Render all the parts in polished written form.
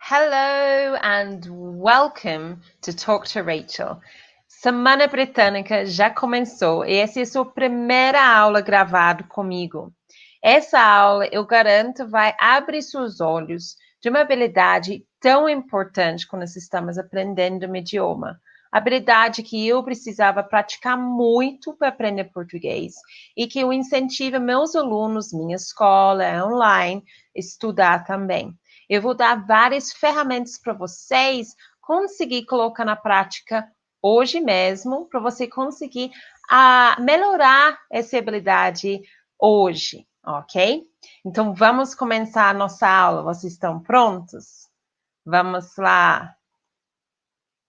Hello and welcome to Talk to Rachel. Semana Britânica já começou e essa é a sua primeira aula gravada comigo. Essa aula, eu garanto, vai abrir seus olhos de uma habilidade tão importante quando estamos aprendendo um idioma. Habilidade que eu precisava praticar muito para aprender português e que eu incentivo meus alunos, minha escola online, estudar também. Eu vou dar várias ferramentas para vocês conseguir colocar na prática hoje mesmo, para você conseguir melhorar essa habilidade hoje, ok? Então, vamos começar a nossa aula. Vocês estão prontos? Vamos lá.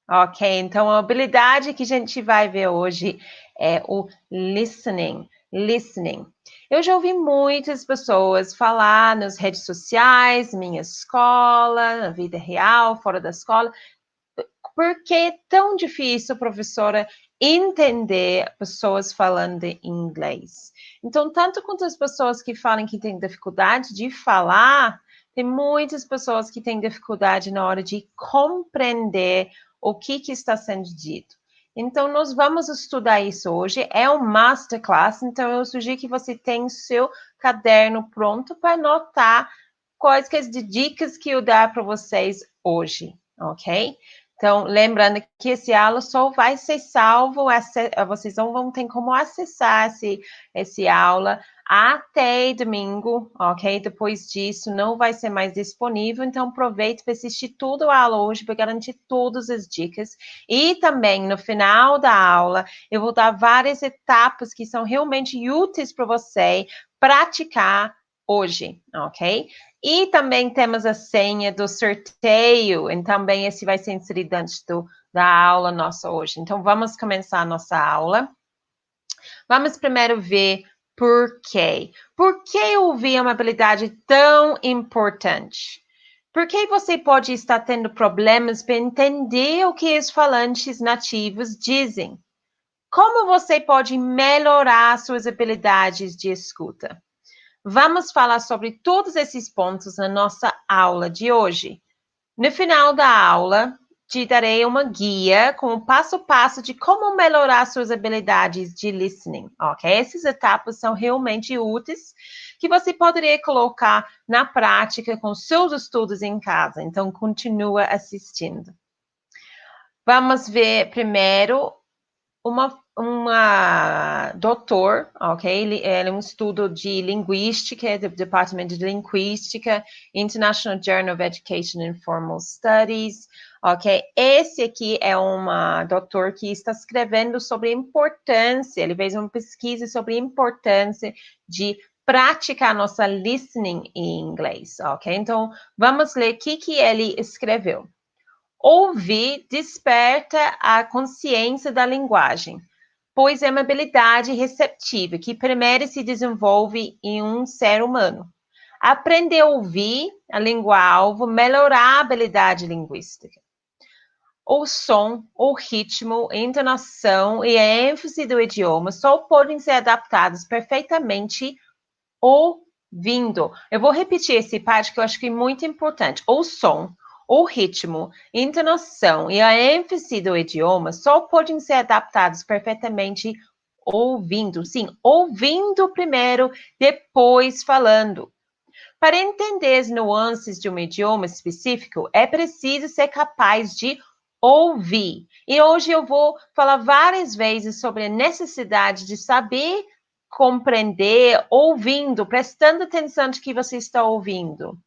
Ok, então a habilidade que a gente vai ver hoje é o listening. Listening. Eu já ouvi muitas pessoas falar nas redes sociais, minha escola, na vida real, fora da escola, por que é tão difícil, professora, entender pessoas falando inglês? Então, tanto quanto as pessoas que falam que têm dificuldade de falar, tem muitas pessoas que têm dificuldade na hora de compreender o que está sendo dito. Então, nós vamos estudar isso hoje. É um masterclass, então eu sugiro que você tenha seu caderno pronto para anotar quais que as dicas que eu dar para vocês hoje, ok? Então, lembrando que esse aula só vai ser salvo, vocês não vão ter como acessar esse aula até domingo, ok? Depois disso, não vai ser mais disponível, então aproveite para assistir tudo a aula hoje para garantir todas as dicas. E também, no final da aula, eu vou dar várias etapas que são realmente úteis para você praticar hoje, ok? E também temos a senha do sorteio, e também esse vai ser inserido antes da aula nossa hoje. Então, vamos começar a nossa aula. Vamos primeiro ver por quê. Por que ouvir é uma habilidade tão importante? Por que você pode estar tendo problemas para entender o que os falantes nativos dizem? Como você pode melhorar suas habilidades de escuta? Vamos falar sobre todos esses pontos na nossa aula de hoje. No final da aula, te darei uma guia com o passo a passo de como melhorar suas habilidades de listening, ok? Essas etapas são realmente úteis que você poderia colocar na prática com seus estudos em casa. Então, continua assistindo. Vamos ver primeiro uma doutor, ok? Ele é um estudo de linguística, do Departamento de Linguística, International Journal of Education and Formal Studies, ok? Esse aqui é uma doutor que está escrevendo sobre a importância, ele fez uma pesquisa sobre a importância de praticar nossa listening em inglês, ok? Então, vamos ler o que ele escreveu. Ouvir desperta a consciência da linguagem, pois é uma habilidade receptiva que primeiro se desenvolve em um ser humano. Aprender a ouvir a língua-alvo, melhorar a habilidade linguística. O som, o ritmo, a entonação e a ênfase do idioma só podem ser adaptados perfeitamente ouvindo. Eu vou repetir esse parte que eu acho que é muito importante. O som, o ritmo, a entonação e a ênfase do idioma só podem ser adaptados perfeitamente ouvindo. Sim, ouvindo primeiro, depois falando. Para entender as nuances de um idioma específico, é preciso ser capaz de ouvir. E hoje eu vou falar várias vezes sobre a necessidade de saber compreender, ouvindo, prestando atenção de que você está ouvindo.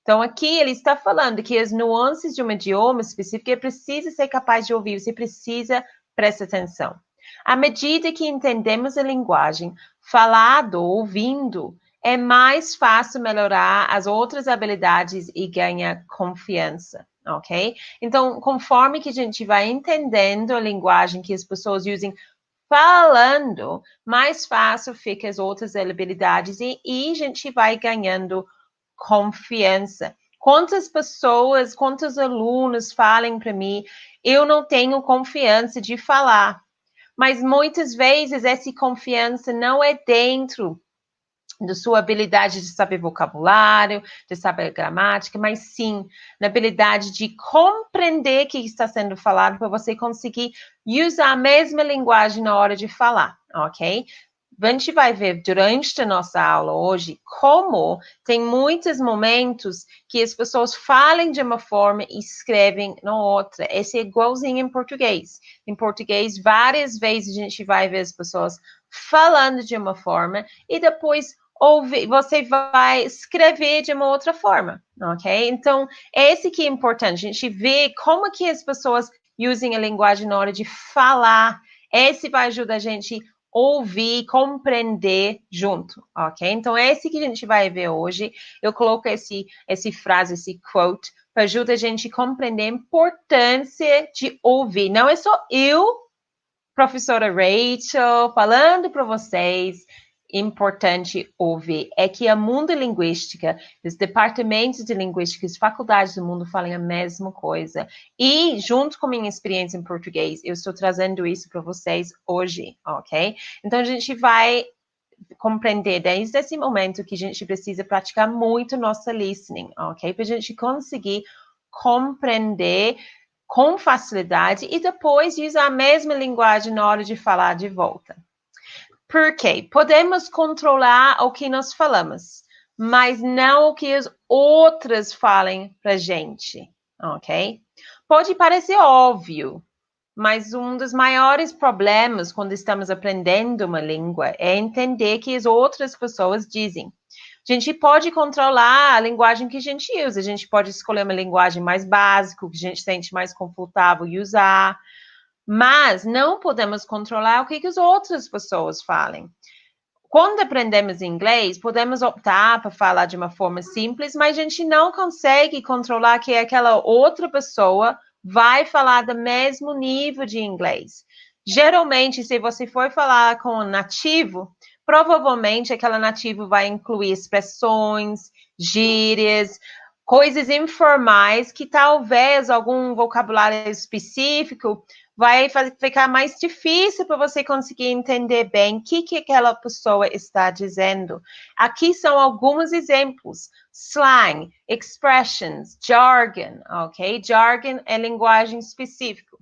Então, aqui ele está falando que as nuances de um idioma específico é preciso ser capaz de ouvir, você precisa prestar atenção. À medida que entendemos a linguagem, falado, ouvindo, é mais fácil melhorar as outras habilidades e ganhar confiança, ok? Então, conforme que a gente vai entendendo a linguagem que as pessoas usam falando, mais fácil fica as outras habilidades e a gente vai ganhando confiança. Quantas pessoas, quantos alunos falam para mim, eu não tenho confiança de falar. Mas muitas vezes essa confiança não é dentro da sua habilidade de saber vocabulário, de saber gramática, mas sim na habilidade de compreender o que está sendo falado para você conseguir usar a mesma linguagem na hora de falar, ok? A gente vai ver durante a nossa aula hoje como tem muitos momentos que as pessoas falam de uma forma e escrevem na outra. Esse é igualzinho em português. Em português, várias vezes a gente vai ver as pessoas falando de uma forma e depois você vai escrever de uma outra forma, ok? Então, esse que é importante, a gente vê como que as pessoas usam a linguagem na hora de falar. Esse vai ajudar a gente ouvir, compreender junto, ok? Então, esse que a gente vai ver hoje. Eu coloco esse frase, esse quote, para ajudar a gente a compreender a importância de ouvir. Não é só eu, professora Rachel, falando para vocês, importante ouvir. É que a Mundo Linguística, os departamentos de linguística, as faculdades do mundo falam a mesma coisa. E, junto com minha experiência em português, eu estou trazendo isso para vocês hoje, ok? Então, a gente vai compreender desde esse momento que a gente precisa praticar muito nossa listening, ok? Para a gente conseguir compreender com facilidade e depois usar a mesma linguagem na hora de falar de volta. Por quê? Podemos controlar o que nós falamos, mas não o que as outras falem para gente, ok? Pode parecer óbvio, mas um dos maiores problemas quando estamos aprendendo uma língua é entender o que as outras pessoas dizem. A gente pode controlar a linguagem que a gente usa, a gente pode escolher uma linguagem mais básica, que a gente sente mais confortável em usar, mas não podemos controlar o que as outras pessoas falem. Quando aprendemos inglês, podemos optar para falar de uma forma simples, mas a gente não consegue controlar que aquela outra pessoa vai falar do mesmo nível de inglês. Geralmente, se você for falar com um nativo, provavelmente aquele nativo vai incluir expressões, gírias, coisas informais que talvez algum vocabulário específico vai ficar mais difícil para você conseguir entender bem o que aquela pessoa está dizendo. Aqui são alguns exemplos. Slang, expressions, jargon, ok? Jargon é linguagem específica.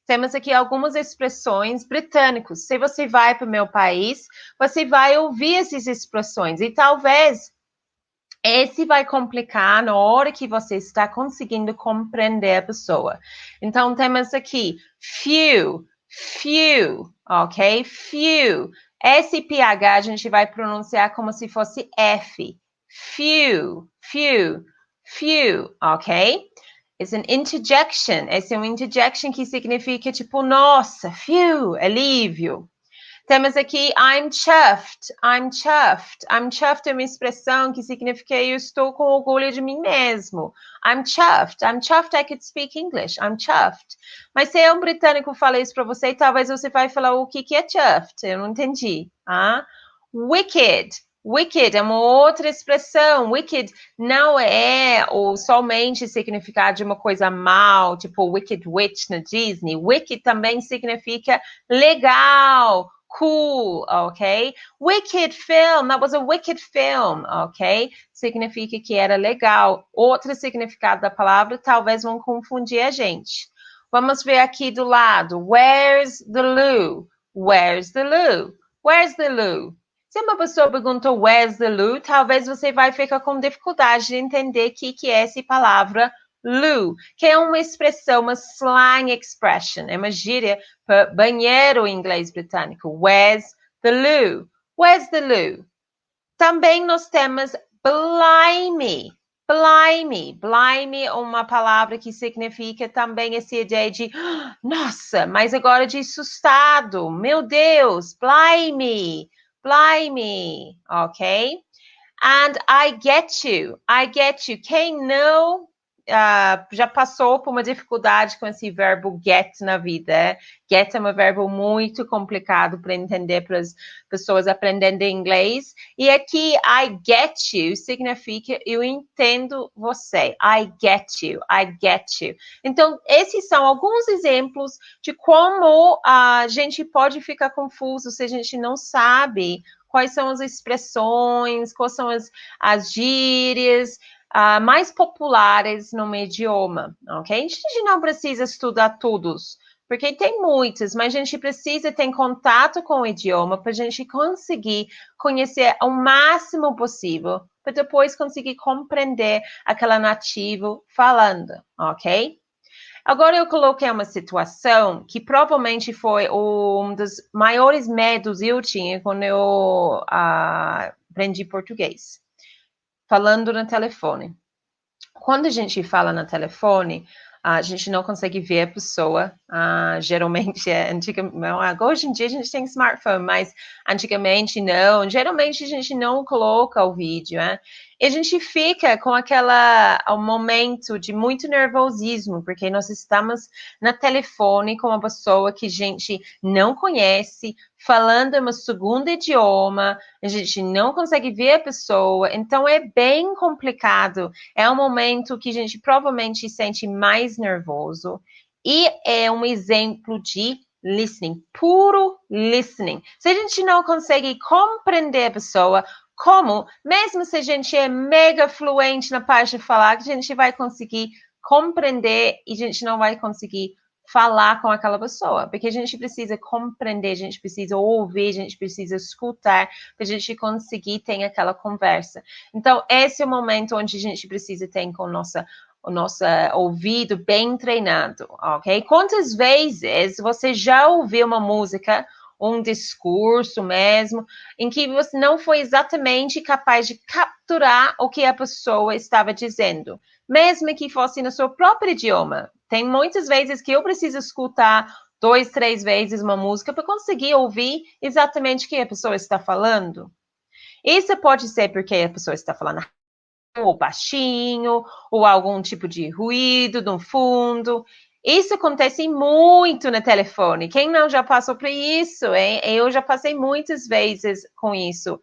Temos aqui algumas expressões britânicas. Se você vai para o meu país, você vai ouvir essas expressões e talvez esse vai complicar na hora que você está conseguindo compreender a pessoa. Então, temos aqui few, ok? Few. Esse PH a gente vai pronunciar como se fosse F. Few, ok? Esse é um interjection. Esse é um interjection que significa tipo, nossa, few, alívio. Temos aqui I'm chuffed. I'm chuffed é uma expressão que significa eu estou com orgulho de mim mesmo. I'm chuffed I could speak English. I'm chuffed. Mas se um britânico falar isso para você, talvez você vai falar o que é chuffed. Eu não entendi. Wicked é uma outra expressão. Wicked não é ou somente significado de uma coisa mal, tipo Wicked Witch na Disney. Wicked também significa legal, cool, ok? Wicked film, that was a wicked film, ok? Significa que era legal. Outro significado da palavra talvez vão confundir a gente. Vamos ver aqui do lado. Where's the loo? Where's the loo? Where's the loo? Se uma pessoa perguntou where's the loo, talvez você vai ficar com dificuldade de entender o que é essa palavra loo, que é uma expressão, uma slang expression, é uma gíria para banheiro em inglês britânico. Where's the loo? Where's the loo? Também nós temos blimey. Blimey é uma palavra que significa também essa ideia de nossa, mas agora de assustado. Meu Deus, blimey, ok? And I get you. Quem não já passou por uma dificuldade com esse verbo get na vida? Get é um verbo muito complicado para entender para as pessoas aprendendo inglês. E aqui, I get you significa eu entendo você. I get you. Então, esses são alguns exemplos de como a gente pode ficar confuso se a gente não sabe quais são as expressões, quais são as gírias mais populares no idioma, ok? A gente não precisa estudar todos, porque tem muitos, mas a gente precisa ter contato com o idioma para a gente conseguir conhecer o máximo possível, para depois conseguir compreender aquela nativo falando, ok? Agora eu coloquei uma situação que provavelmente foi um dos maiores medos eu tinha quando eu aprendi português, falando no telefone. Quando a gente fala no telefone, a gente não consegue ver a pessoa. Geralmente, hoje em dia a gente tem smartphone, mas antigamente não. Geralmente a gente não coloca o vídeo, né? E a gente fica com um momento de muito nervosismo, porque nós estamos no telefone com uma pessoa que a gente não conhece, falando um segundo idioma, a gente não consegue ver a pessoa, então é bem complicado. É um momento que a gente provavelmente sente mais nervoso e é um exemplo de listening, puro listening. Se a gente não consegue compreender a pessoa, como, mesmo se a gente é mega fluente na parte de falar, a gente vai conseguir compreender e a gente não vai conseguir falar com aquela pessoa, porque a gente precisa compreender, a gente precisa ouvir, a gente precisa escutar, para a gente conseguir ter aquela conversa. Então, esse é o momento onde a gente precisa ter com o nosso ouvido bem treinado, ok? Quantas vezes você já ouviu uma música, um discurso mesmo, em que você não foi exatamente capaz de capturar o que a pessoa estava dizendo, mesmo que fosse no seu próprio idioma? Tem muitas vezes que eu preciso escutar 2, 3 vezes uma música para conseguir ouvir exatamente o que a pessoa está falando. Isso pode ser porque a pessoa está falando ou baixinho, ou algum tipo de ruído no fundo. Isso acontece muito no telefone. Quem não já passou por isso, hein? Eu já passei muitas vezes com isso.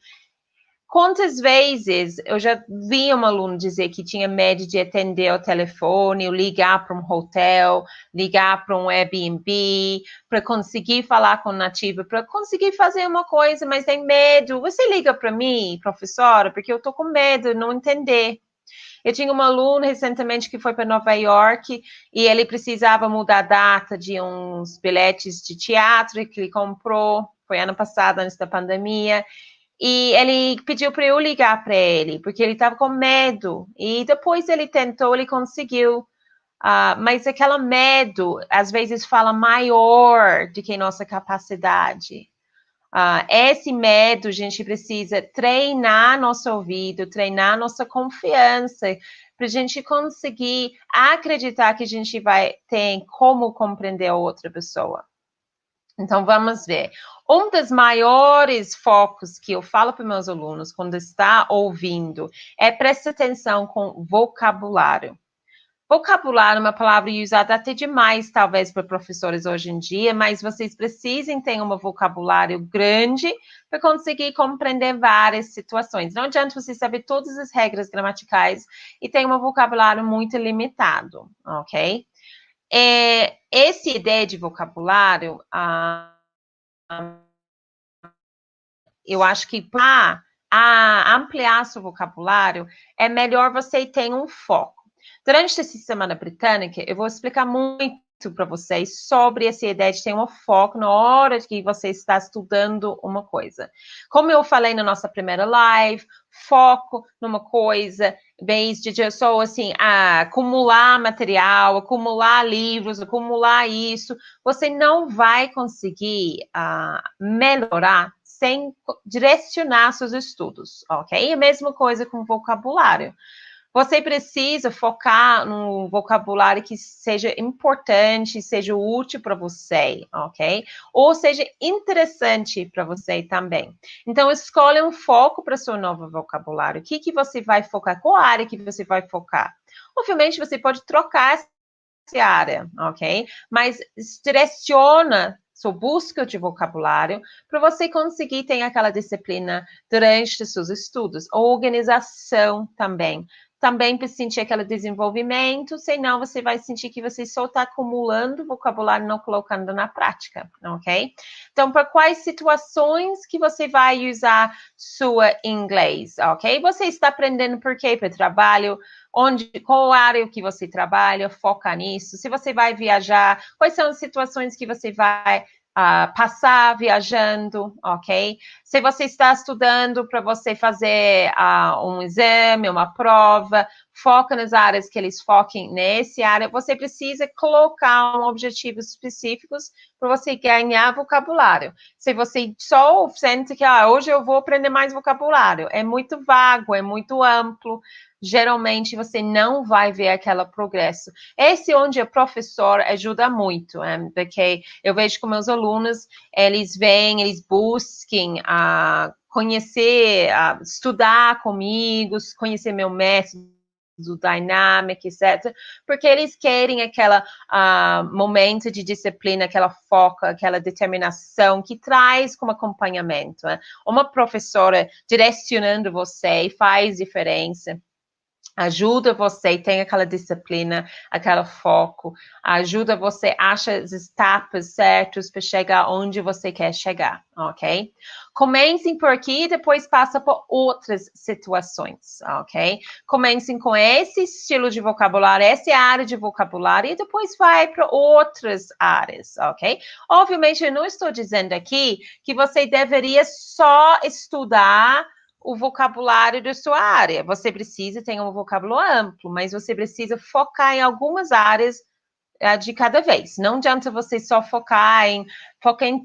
Quantas vezes eu já vi um aluno dizer que tinha medo de atender o telefone, ou ligar para um hotel, ligar para um Airbnb, para conseguir falar com o nativo, para conseguir fazer uma coisa, mas tem medo. Você liga para mim, professora, porque eu estou com medo de não entender. Eu tinha um aluno recentemente que foi para Nova York e ele precisava mudar a data de uns bilhetes de teatro que ele comprou, foi ano passado, antes da pandemia. E ele pediu para eu ligar para ele, porque ele estava com medo. E depois ele tentou, ele conseguiu. Mas aquele medo, às vezes, fala maior do que nossa capacidade. Esse medo, a gente precisa treinar nosso ouvido, treinar nossa confiança, para a gente conseguir acreditar que a gente vai ter como compreender a outra pessoa. Então, vamos ver. Um dos maiores focos que eu falo para meus alunos quando está ouvindo é prestar atenção com vocabulário. Vocabulário é uma palavra usada até demais, talvez, para professores hoje em dia, mas vocês precisam ter um vocabulário grande para conseguir compreender várias situações. Não adianta você saber todas as regras gramaticais e ter um vocabulário muito limitado, ok? Essa ideia de vocabulário, eu acho que para ampliar seu vocabulário, é melhor você ter um foco. Durante essa semana britânica, eu vou explicar muito para vocês sobre essa ideia de ter um foco na hora que você está estudando uma coisa. Como eu falei na nossa primeira live, foco numa coisa, em vez de só assim, acumular material, acumular livros, acumular isso, você não vai conseguir melhorar sem direcionar seus estudos, ok? A mesma coisa com vocabulário. Você precisa focar no vocabulário que seja importante, seja útil para você, ok? Ou seja interessante para você também. Então, escolha um foco para o seu novo vocabulário. O que você vai focar? Qual área que você vai focar? Obviamente, você pode trocar essa área, ok? Mas direciona sua busca de vocabulário para você conseguir ter aquela disciplina durante os seus estudos. A organização também. também para sentir aquele desenvolvimento, senão você vai sentir que você só está acumulando vocabulário e não colocando na prática, ok? Então, para quais situações que você vai usar sua inglês, ok? Você está aprendendo por quê? Para trabalho, qual área que você trabalha, foca nisso. Se você vai viajar, quais são as situações que você vai passar viajando, ok? Se você está estudando para você fazer um exame, uma prova, foca nas áreas que eles foquem nessa área, você precisa colocar objetivos específicos para você ganhar vocabulário. Se você só sente que hoje eu vou aprender mais vocabulário, é muito vago, é muito amplo, geralmente você não vai ver aquele progresso. Esse é onde o professor ajuda muito, porque eu vejo que meus alunos, eles busquem conhecer, estudar comigo, conhecer meu método, do Dynamic, etc., porque eles querem aquele momento de disciplina, aquela foca, aquela determinação que traz como acompanhamento. Uma professora direcionando você faz diferença. Ajuda você, tem aquela disciplina, aquele foco, ajuda você, acha as etapas certas para chegar onde você quer chegar, ok? Comecem por aqui e depois passa por outras situações, ok? Comecem com esse estilo de vocabulário, essa área de vocabulário e depois vai para outras áreas, ok? Obviamente, eu não estou dizendo aqui que você deveria só estudar o vocabulário da sua área. Você precisa ter um vocabulário amplo, mas você precisa focar em algumas áreas de cada vez. Não adianta você só focar em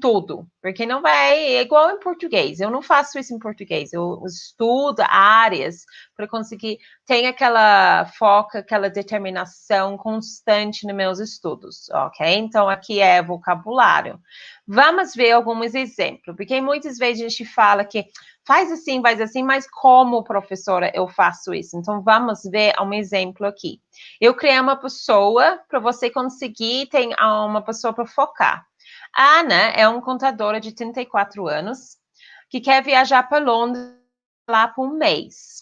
tudo, porque não vai, é igual em português. Eu não faço isso em português. Eu estudo áreas para conseguir ter aquela foca, aquela determinação constante nos meus estudos, ok? Então, aqui é vocabulário. Vamos ver alguns exemplos, porque muitas vezes a gente fala que faz assim, mas como professora eu faço isso? Então, vamos ver um exemplo aqui. Eu criei uma pessoa para você conseguir ter uma pessoa para focar. A Ana é uma contadora de 34 anos que quer viajar para Londres lá por um mês.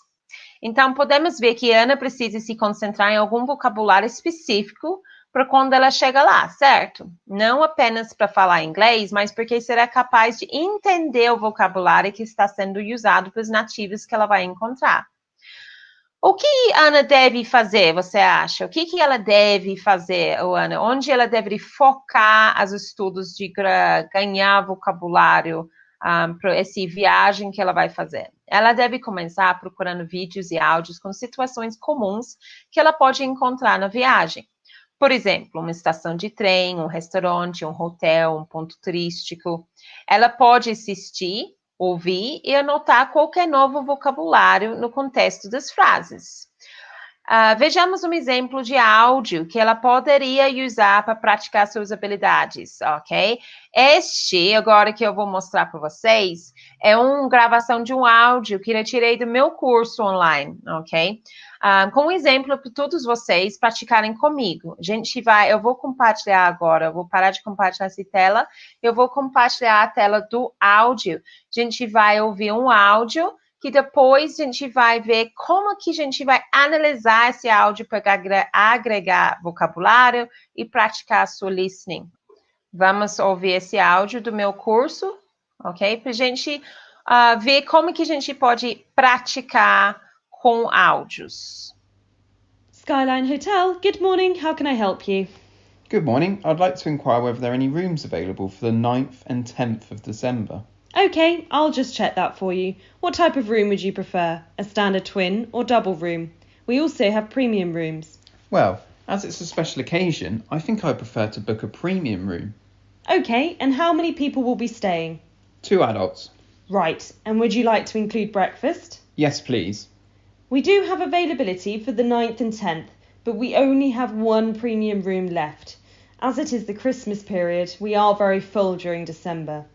Então, podemos ver que a Ana precisa se concentrar em algum vocabulário específico para quando ela chega lá, certo? Não apenas para falar inglês, mas porque será capaz de entender o vocabulário que está sendo usado pelos nativos que ela vai encontrar. O que a Ana deve fazer, você acha? O que ela deve fazer, Ana? Onde ela deve focar os estudos de ganhar vocabulário para essa viagem que ela vai fazer? Ela deve começar procurando vídeos e áudios com situações comuns que ela pode encontrar na viagem. Por exemplo, uma estação de trem, um restaurante, um hotel, um ponto turístico. Ela pode assistir, ouvir e anotar qualquer novo vocabulário no contexto das frases. Vejamos um exemplo de áudio que ela poderia usar para praticar suas habilidades, ok? Este, agora que eu vou mostrar para vocês, é uma gravação de um áudio que eu tirei do meu curso online, ok? Com um exemplo para todos vocês praticarem comigo. Eu vou compartilhar agora, eu vou parar de compartilhar essa tela, eu vou compartilhar a tela do áudio. A gente vai ouvir um áudio que depois a gente vai ver como que a gente vai analisar esse áudio para agregar vocabulário e praticar a sua listening. Vamos ouvir esse áudio do meu curso, ok? Para a gente ver como que a gente pode praticar com áudios. Skyline Hotel, good morning, how can I help you? Good morning, I'd like to inquire whether there are any rooms available for the 9th and 10th of December. Okay, I'll just check that for you. What type of room would you prefer? A standard twin or double room? We also have premium rooms. Well, as it's a special occasion, I think I prefer to book a premium room. Okay, and how many people will be staying? 2 adults. Right, and would you like to include breakfast? Yes, please. We do have availability for the 9th and 10th, but we only have one premium room left. As it is the Christmas period, we are very full during December.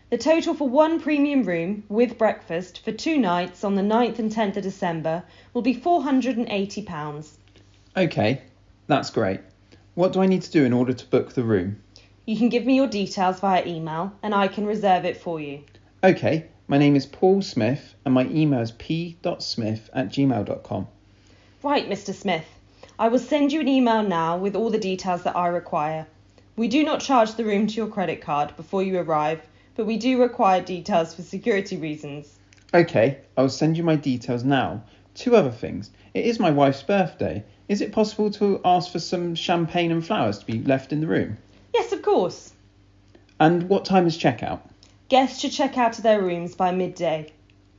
The total for one premium room with breakfast for 2 nights on the 9th and 10th of December will be £480. Okay, that's great. What do I need to do in order to book the room? You can give me your details via email and I can reserve it for you. Okay, my name is Paul Smith and my email is p.smith@gmail.com. Right, Mr. Smith. I will send you an email now with all the details that I require. We do not charge the room to your credit card before you arrive, but we do require details for security reasons. Okay, I'll send you my details now. 2 other things. It is my wife's birthday. Is it possible to ask for some champagne and flowers to be left in the room? Yes, of course. And what time is checkout? Guests should check out of their rooms by midday.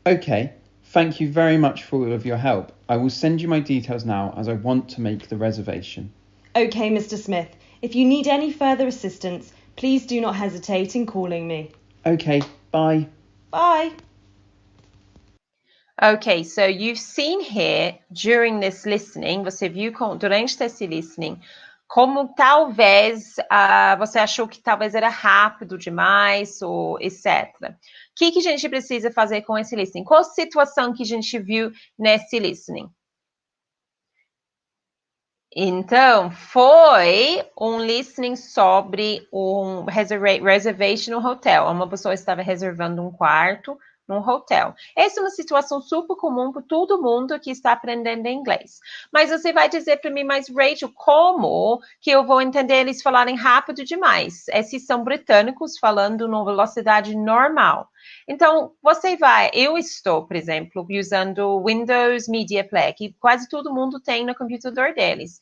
Okay, thank you very much for all of your help. I will send you my details now as I want to make the reservation. Okay, Mr. Smith. If you need any further assistance, please do not hesitate in calling me. Okay, bye. Bye. Okay, so you've seen here during this listening, você viu durante esse listening, como talvez você achou que talvez era rápido demais, ou etc. O que a gente precisa fazer com esse listening? Qual situação que a gente viu nesse listening? Então, foi um listening sobre um reservation no hotel. Uma pessoa estava reservando um quarto num hotel. Essa é uma situação super comum para todo mundo que está aprendendo inglês. Mas você vai dizer para mim, mas Rachel, como que eu vou entender eles falarem rápido demais? Esses são britânicos falando numa velocidade normal. Então, eu estou, por exemplo, usando Windows Media Player, que quase todo mundo tem no computador deles.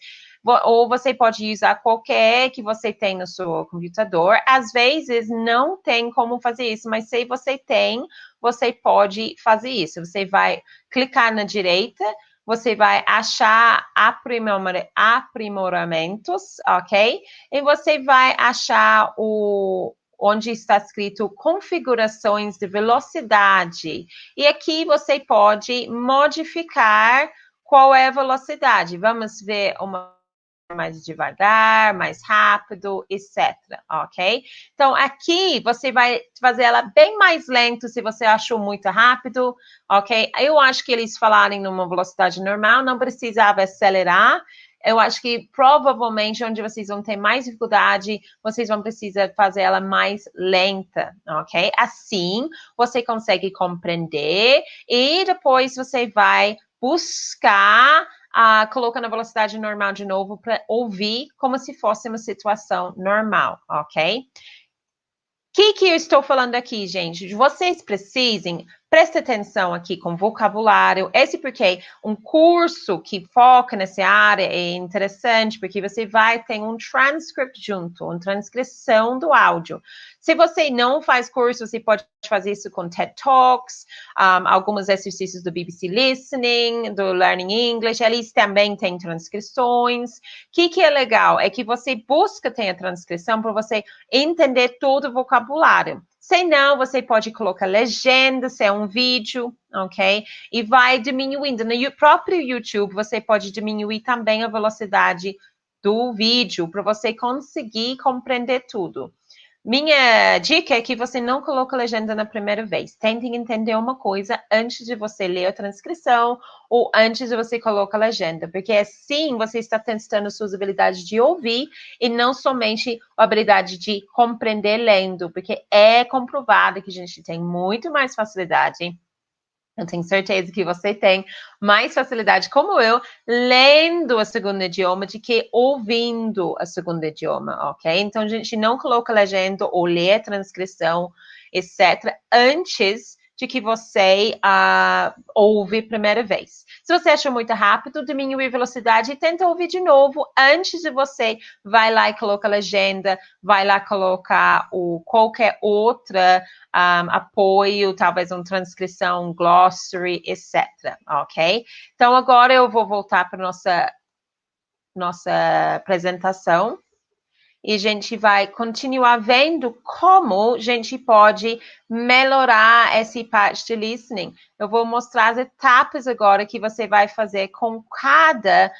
Ou você pode usar qualquer que você tem no seu computador. Às vezes, não tem como fazer isso, mas se você tem, você pode fazer isso. Você vai clicar na direita, você vai achar aprimoramentos, ok? E você vai achar onde está escrito configurações de velocidade. E aqui você pode modificar qual é a velocidade. Vamos ver uma mais devagar, mais rápido, etc, ok? Então, aqui você vai fazer ela bem mais lento se você achou muito rápido, ok? Eu acho que eles falarem numa velocidade normal, não precisava acelerar. Eu acho que provavelmente onde vocês vão ter mais dificuldade, vocês vão precisar fazer ela mais lenta, ok? Assim, você consegue compreender e depois você vai buscar coloca na velocidade normal de novo para ouvir como se fosse uma situação normal, ok? O que eu estou falando aqui, gente? Vocês precisem, preste atenção aqui com vocabulário. Esse porque um curso que foca nessa área é interessante, porque você vai ter um transcript junto, uma transcrição do áudio. Se você não faz curso, você pode fazer isso com TED Talks, alguns exercícios do BBC Listening, do Learning English, eles também têm transcrições. O que é legal? É que você busca ter a transcrição para você entender todo o vocabulário. Se não, você pode colocar legenda, se é um vídeo, ok? E vai diminuindo. No próprio YouTube, você pode diminuir também a velocidade do vídeo para você conseguir compreender tudo. Minha dica é que você não coloque legenda na primeira vez. Tente entender uma coisa antes de você ler a transcrição ou antes de você colocar a legenda, porque assim você está testando suas habilidades de ouvir e não somente a habilidade de compreender lendo, porque é comprovado que a gente tem muito mais facilidade. Eu tenho certeza que você tem mais facilidade, como eu, lendo a segundo idioma do que ouvindo a segundo idioma, ok? Então, a gente não coloca legenda ou lê a transcrição, etc., antes de que você ouve a primeira vez. Se você achou muito rápido, diminui a velocidade e tenta ouvir de novo antes de você vai lá e coloca a legenda, vai lá colocar qualquer outra apoio, talvez uma transcrição, um glossary, etc, ok? Então, agora eu vou voltar para nossa apresentação. E a gente vai continuar vendo como a gente pode melhorar essa parte de listening. Eu vou mostrar as etapas agora que você vai fazer com cada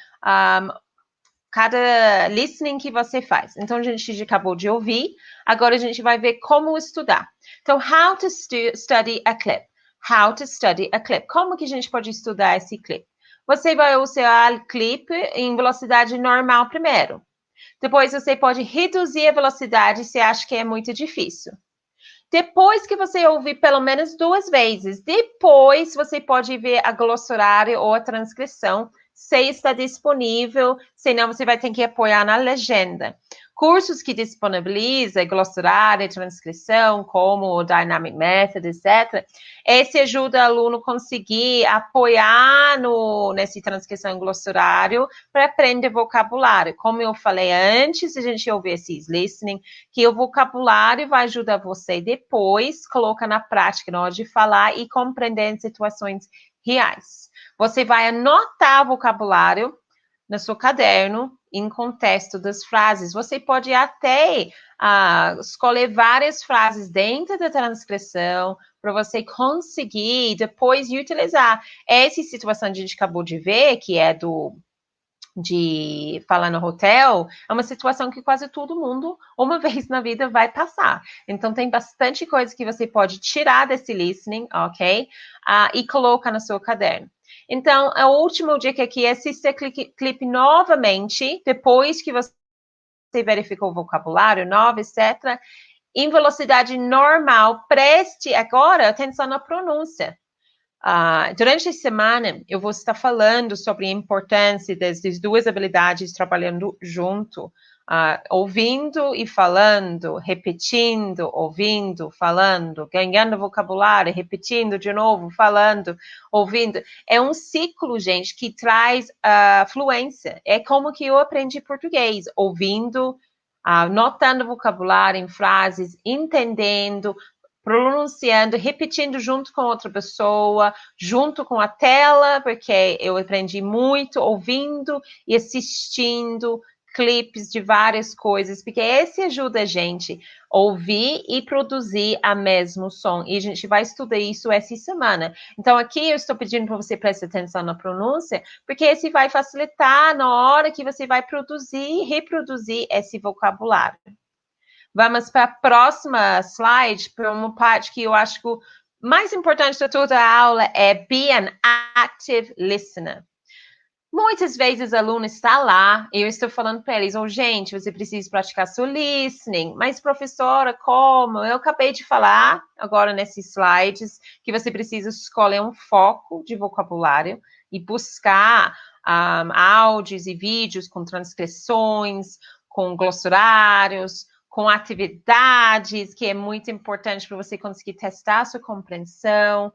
listening que você faz. Então, a gente já acabou de ouvir. Agora, a gente vai ver como estudar. Então, how to study a clip. How to study a clip. Como que a gente pode estudar esse clip? Você vai usar o clip em velocidade normal primeiro. Depois, você pode reduzir a velocidade se acha que é muito difícil. Depois que você ouvir pelo menos 2 vezes, depois você pode ver a glossário ou a transcrição se está disponível, senão você vai ter que apoiar na legenda. Cursos que disponibiliza glossário, transcrição, como o Dynamic Method, etc. Esse ajuda o aluno a conseguir apoiar nessa transcrição em glossário para aprender vocabulário. Como eu falei antes, a gente ouvir esses listening, que o vocabulário vai ajudar você depois, coloca na prática na hora de falar e compreender em situações reais. Você vai anotar o vocabulário no seu caderno, em contexto das frases. Você pode até escolher várias frases dentro da transcrição para você conseguir depois utilizar. Essa situação que a gente acabou de ver, que é de falar no hotel, é uma situação que quase todo mundo, uma vez na vida, vai passar. Então, tem bastante coisa que você pode tirar desse listening, ok? E colocar no seu caderno. Então, a última dica aqui é assistir o clipe novamente, depois que você verificou o vocabulário novo, etc., em velocidade normal. Preste agora atenção na pronúncia. Durante a semana, eu vou estar falando sobre a importância das duas habilidades trabalhando junto. Ouvindo e falando, repetindo, ouvindo, falando, ganhando vocabulário, repetindo de novo, falando, ouvindo. É um ciclo, gente, que traz fluência. É como que eu aprendi português, ouvindo, notando vocabulário em frases, entendendo, pronunciando, repetindo junto com outra pessoa, junto com a tela, porque eu aprendi muito ouvindo e assistindo clipes de várias coisas, porque esse ajuda a gente a ouvir e produzir a mesmo som. E a gente vai estudar isso essa semana. Então, aqui eu estou pedindo para você prestar atenção na pronúncia, porque esse vai facilitar na hora que você vai produzir e reproduzir esse vocabulário. Vamos para a próxima slide, para uma parte que eu acho que o mais importante de toda a aula é be an active listener. Muitas vezes o aluno está lá, e eu estou falando para eles, gente, você precisa praticar seu listening, mas professora, como? Eu acabei de falar, agora nesses slides, que você precisa escolher um foco de vocabulário e buscar áudios e vídeos com transcrições, com glossários, com atividades, que é muito importante para você conseguir testar a sua compreensão.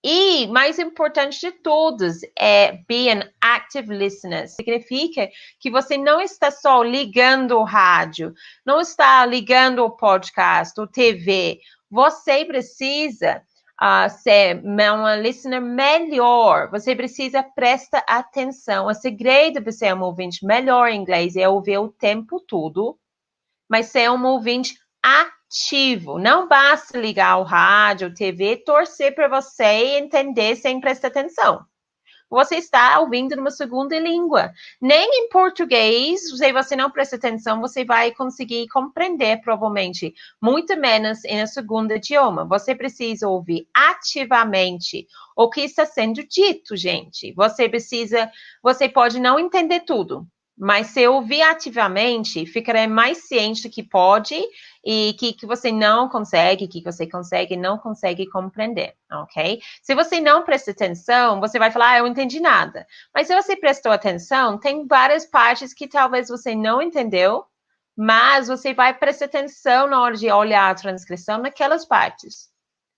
E, mais importante de todos, é be an active listener. Significa que você não está só ligando o rádio, não está ligando o podcast, o TV. Você precisa ser uma listener melhor. Você precisa prestar atenção. O segredo para ser um ouvinte melhor em inglês é ouvir o tempo todo, mas ser um ouvinte ativo. Não basta ligar o rádio, a TV, torcer para você entender sem prestar atenção. Você está ouvindo numa segunda língua. Nem em português, se você não presta atenção, você vai conseguir compreender, provavelmente, muito menos em um segundo idioma. Você precisa ouvir ativamente o que está sendo dito, gente. Você pode não entender tudo, mas se ouvir ativamente, ficará mais ciente do que pode e que você não consegue, que você consegue e não consegue compreender, ok? Se você não presta atenção, você vai falar, eu não entendi nada. Mas se você prestou atenção, tem várias partes que talvez você não entendeu, mas você vai prestar atenção na hora de olhar a transcrição naquelas partes.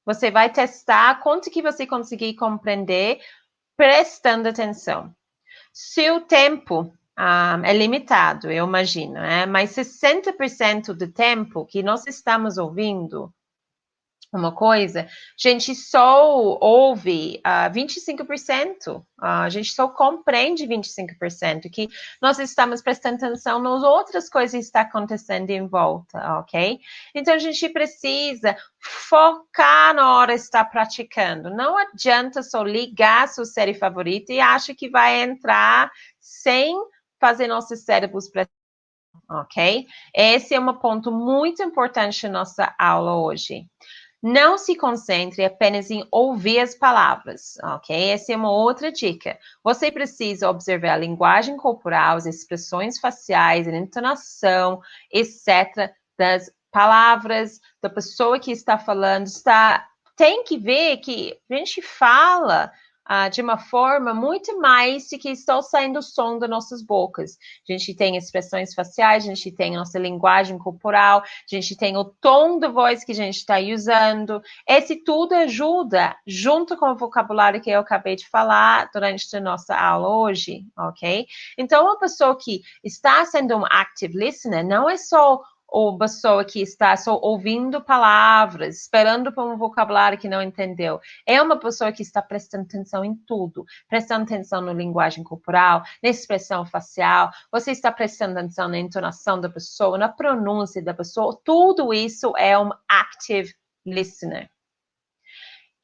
Você vai testar quanto que você conseguir compreender prestando atenção. Se o tempo é limitado, eu imagino, mas 60% do tempo que nós estamos ouvindo uma coisa, a gente só ouve 25%, a gente só compreende 25%, que nós estamos prestando atenção nas outras coisas que estão acontecendo em volta, ok? Então, a gente precisa focar na hora de estar praticando. Não adianta só ligar a sua série favorita e achar que vai entrar sem fazer nossos cérebros prestar, ok? Esse é um ponto muito importante na nossa aula hoje. Não se concentre apenas em ouvir as palavras, ok? Essa é uma outra dica. Você precisa observar a linguagem corporal, as expressões faciais, a entonação, etc., das palavras, da pessoa que está falando. Tem que ver que a gente fala de uma forma muito mais de que está saindo o som das nossas bocas. A gente tem expressões faciais, a gente tem a nossa linguagem corporal, a gente tem o tom da voz que a gente está usando. Esse tudo ajuda, junto com o vocabulário que eu acabei de falar durante a nossa aula hoje, ok? Então, uma pessoa que está sendo um active listener não é só ou pessoa que está só ouvindo palavras, esperando por um vocabulário que não entendeu. É uma pessoa que está prestando atenção em tudo, prestando atenção na linguagem corporal, na expressão facial, você está prestando atenção na entonação da pessoa, na pronúncia da pessoa, tudo isso é um active listener.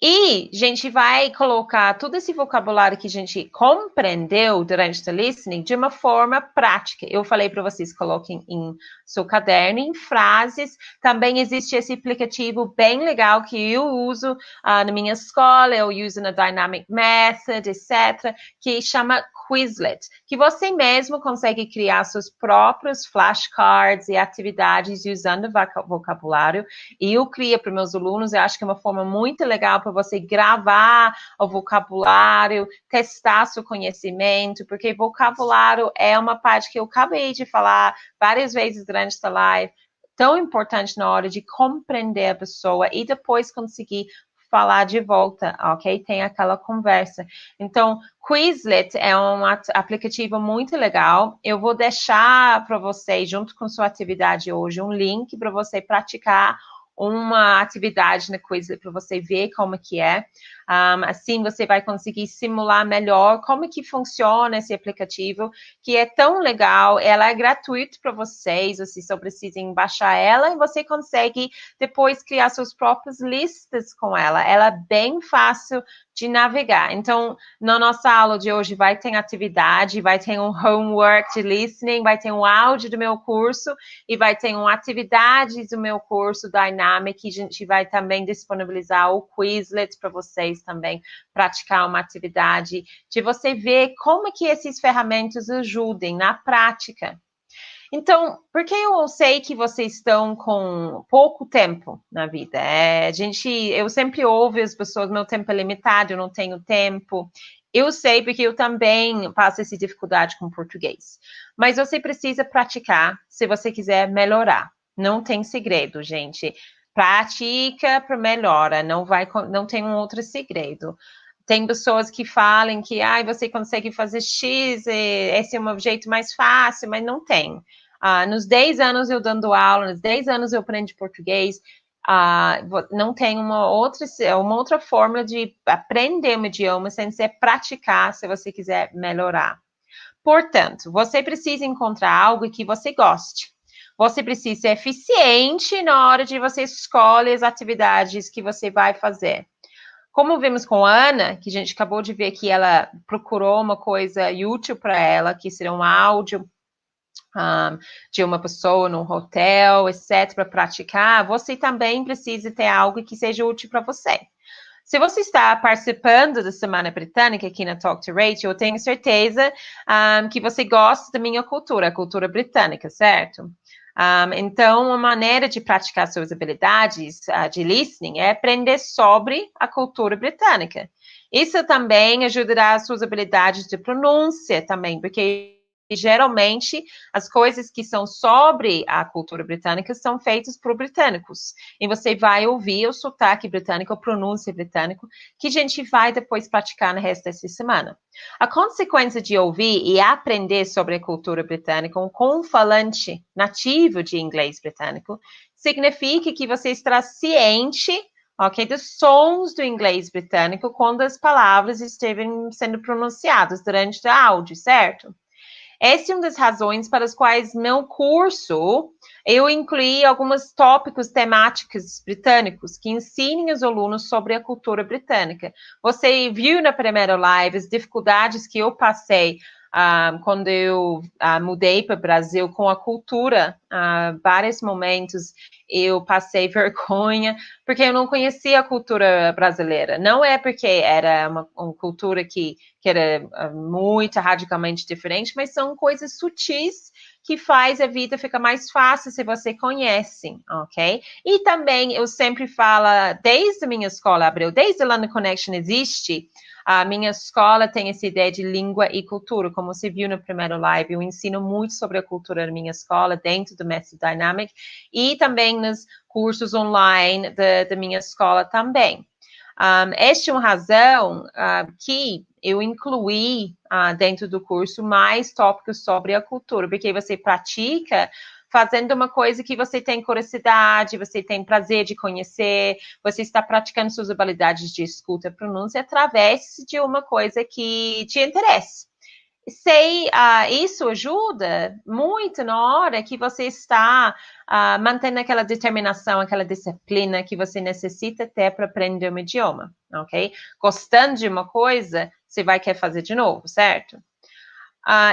E a gente vai colocar todo esse vocabulário que a gente compreendeu durante o listening de uma forma prática. Eu falei para vocês, coloquem em seu caderno, em frases. Também existe esse aplicativo bem legal que eu uso na minha escola, eu uso na Dynamic Method, etc., que chama Quizlet, que você mesmo consegue criar seus próprios flashcards e atividades usando vocabulário. E eu crio para meus alunos, eu acho que é uma forma muito legal para você gravar o vocabulário, testar seu conhecimento, porque vocabulário é uma parte que eu acabei de falar várias vezes durante esta live, tão importante na hora de compreender a pessoa e depois conseguir falar de volta, ok? Tem aquela conversa. Então, Quizlet é um aplicativo muito legal. Eu vou deixar para vocês, junto com sua atividade hoje, um link para você praticar uma atividade na Quizlet para você ver como que é. Assim você vai conseguir simular melhor como que funciona esse aplicativo, que é tão legal, ela é gratuita para vocês só precisam baixar ela e você consegue depois criar suas próprias listas com ela. Ela é bem fácil de navegar. Então, na nossa aula de hoje vai ter atividade, vai ter um homework de listening, vai ter um áudio do meu curso e vai ter uma atividade do meu curso Dynamic, que a gente vai também disponibilizar o Quizlet para vocês também praticar uma atividade, de você ver como que esses ferramentas ajudem na prática. Então, porque eu sei que vocês estão com pouco tempo na vida. Eu sempre ouvo as pessoas, meu tempo é limitado, eu não tenho tempo. Eu sei porque eu também passo essa dificuldade com português. Mas você precisa praticar se você quiser melhorar. Não tem segredo, gente. Pratica para melhora, não tem um outro segredo. Tem pessoas que falam que você consegue fazer X, esse é um jeito mais fácil, mas não tem. Nos 10 anos eu dando aula, nos 10 anos eu aprendi português, não tem uma outra forma de aprender um idioma sem ser praticar, se você quiser melhorar. Portanto, você precisa encontrar algo que você goste. Você precisa ser eficiente na hora de você escolher as atividades que você vai fazer. Como vimos com a Ana, que a gente acabou de ver que ela procurou uma coisa útil para ela, que seria um áudio de uma pessoa num hotel, etc., para praticar, você também precisa ter algo que seja útil para você. Se você está participando da Semana Britânica aqui na Talk to Rachel, eu tenho certeza que você gosta da minha cultura, a cultura britânica, certo? Então, uma maneira de praticar suas habilidades de listening é aprender sobre a cultura britânica. Isso também ajudará as suas habilidades de pronúncia também, porque geralmente as coisas que são sobre a cultura britânica são feitas por britânicos. E você vai ouvir o sotaque britânico, a pronúncia britânico, que a gente vai depois praticar no resto dessa semana. A consequência de ouvir e aprender sobre a cultura britânica com um falante nativo de inglês britânico significa que você estará ciente, dos sons do inglês britânico quando as palavras estiverem sendo pronunciadas durante o áudio, certo? Essa é uma das razões para as quais meu curso eu incluí alguns tópicos temáticos britânicos que ensinem os alunos sobre a cultura britânica. Você viu na primeira live as dificuldades que eu passei quando eu mudei para o Brasil com a cultura. Vários momentos eu passei vergonha, porque eu não conhecia a cultura brasileira. Não é porque era uma cultura que era muito radicalmente diferente, mas são coisas sutis que faz a vida ficar mais fácil se você conhece, ok? E também eu sempre falo, desde a minha escola Abreu, desde a London Connection existe, A minha escola tem essa ideia de língua e cultura, como você viu no primeiro live. Eu ensino muito sobre a cultura da minha escola, dentro do Método Dynamic, e também nos cursos online da minha escola também. Esta é uma razão que eu incluí dentro do curso mais tópicos sobre a cultura, porque você pratica fazendo uma coisa que você tem curiosidade, você tem prazer de conhecer, você está praticando suas habilidades de escuta e pronúncia através de uma coisa que te interessa. Isso ajuda muito na hora que você está mantendo aquela determinação, aquela disciplina que você necessita ter para aprender um idioma, ok? Gostando de uma coisa, você vai querer fazer de novo, certo?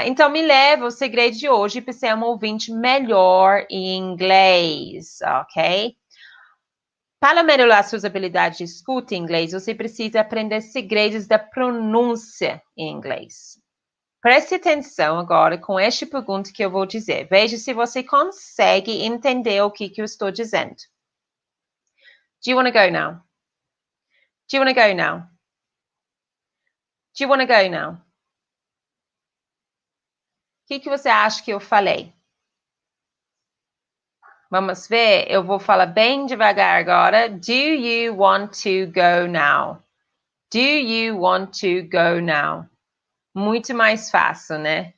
Então, me leva o segredo de hoje para ser um ouvinte melhor em inglês, ok? Para melhorar suas habilidades de escuta em inglês, você precisa aprender segredos da pronúncia em inglês. Preste atenção agora com esta pergunta que eu vou dizer. Veja se você consegue entender o que eu estou dizendo. Do you want to go now? Do you want to go now? Do you want to go now? O que você acha que eu falei? Vamos ver, eu vou falar bem devagar agora. Do you want to go now? Do you want to go now? Muito mais fácil, né?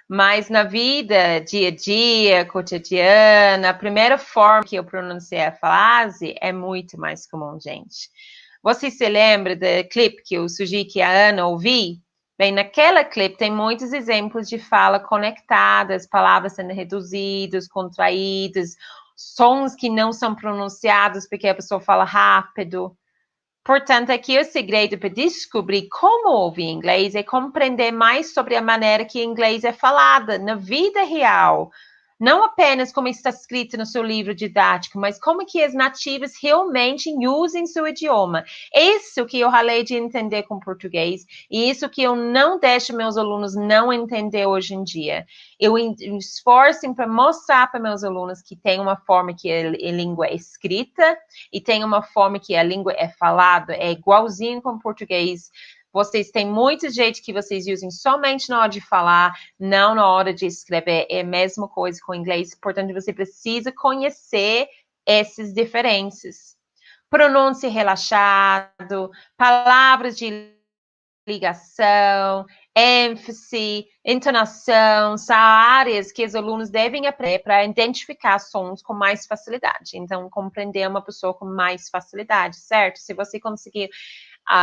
Mas na vida, dia a dia, cotidiana, a primeira forma que eu pronunciei a frase é muito mais comum, gente. Você se lembra do clipe que eu sugeri que a Ana ouvi? Bem, naquela clipe tem muitos exemplos de fala conectadas, palavras sendo reduzidas, contraídas, sons que não são pronunciados porque a pessoa fala rápido. Portanto, aqui o segredo para descobrir como ouvir inglês é compreender mais sobre a maneira que inglês é falada na vida real. Não apenas como está escrito no seu livro didático, mas como que as nativas realmente usam seu idioma. Isso que eu ralei de entender com português e isso que eu não deixo meus alunos não entender hoje em dia. Eu esforço para mostrar para meus alunos que tem uma forma que a língua é escrita e tem uma forma que a língua é falada, é igualzinho com português. Vocês têm muito jeito que vocês usem somente na hora de falar, não na hora de escrever. É a mesma coisa com o inglês. Portanto, você precisa conhecer essas diferenças. Pronúncia relaxado, palavras de ligação, ênfase, entonação, são áreas que os alunos devem aprender para identificar sons com mais facilidade. Então, compreender uma pessoa com mais facilidade, certo? Se você conseguir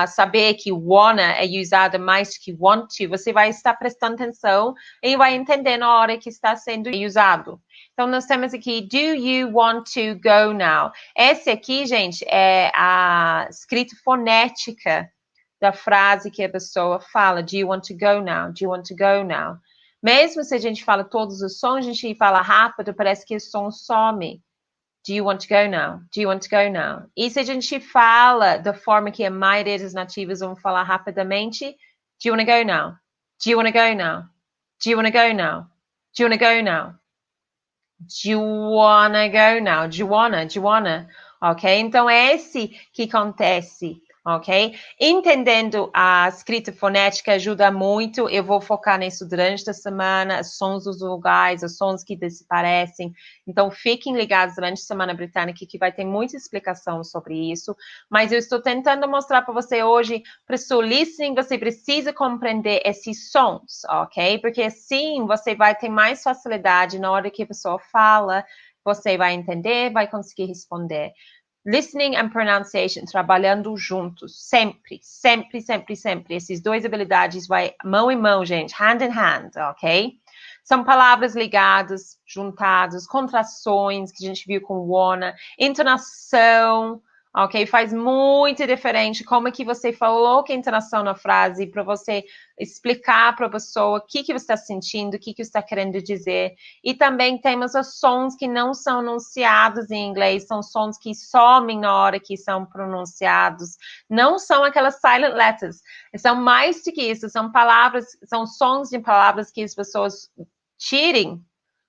saber que wanna é usada mais que want to, você vai estar prestando atenção e vai entender na hora que está sendo usado. Então, nós temos aqui, do you want to go now? Esse aqui, gente, é a escrita fonética da frase que a pessoa fala. Do you want to go now? Do you want to go now? Mesmo se a gente fala todos os sons, a gente fala rápido, parece que o som some. Do you want to go now? Do you want to go now? E se a gente fala da forma que a maioria dos nativos vão falar rapidamente, do you want to go now? Do you want to go now? Do you want to go now? Do you want to go now? Do you want to go now? Do you wanna? Do you wanna? Ok? Então, é esse que acontece. Ok? Entendendo a escrita fonética ajuda muito. Eu vou focar nisso durante a semana, os sons dos lugares, os sons que desaparecem. Então, fiquem ligados durante a Semana Britânica, que vai ter muita explicação sobre isso. Mas eu estou tentando mostrar para você hoje, para o seu listening, você precisa compreender esses sons, ok? Porque assim você vai ter mais facilidade na hora que a pessoa fala, você vai entender, vai conseguir responder. Listening and pronunciation, trabalhando juntos, sempre, sempre, sempre, sempre. Essas duas habilidades vai mão em mão, gente, hand in hand, ok? São palavras ligadas, juntadas, contrações, que a gente viu com wanna, entonação, ok? Faz muito diferente como é que você falou que a entonação na frase, para você explicar para a pessoa o que você está sentindo, o que você está querendo dizer. E também temos os sons que não são anunciados em inglês, são sons que somem na hora que são pronunciados. Não são aquelas silent letters, são mais do que isso, são palavras, são sons de palavras que as pessoas tirem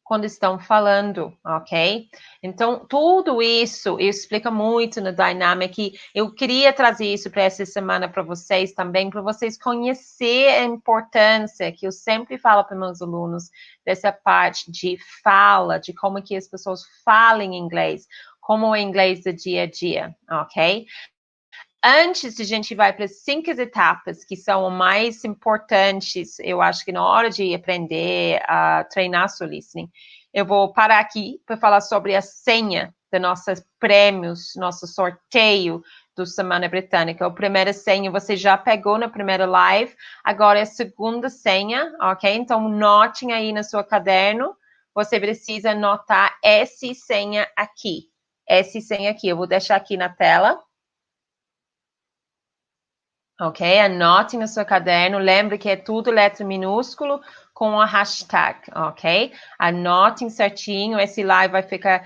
quando estão falando, ok? Então, tudo isso eu explico muito no Dynamic. Eu queria trazer isso para essa semana para vocês também, para vocês conhecerem a importância que eu sempre falo para meus alunos dessa parte de fala, de como que as pessoas falam inglês, como o inglês do dia a dia, ok? Antes de a gente vai para as 5 etapas, que são as mais importantes, eu acho que na hora de aprender a treinar seu listening, eu vou parar aqui para falar sobre a senha dos nossos prêmios, nosso sorteio do Semana Britânica. A primeira senha você já pegou na primeira live, agora é a segunda senha, ok? Então, notem aí no seu caderno, você precisa anotar essa senha aqui. Essa senha aqui, eu vou deixar aqui na tela. Ok? Anote no seu caderno. Lembre que é tudo letra minúsculo com a hashtag, ok? Anotem certinho. Esse live vai ficar,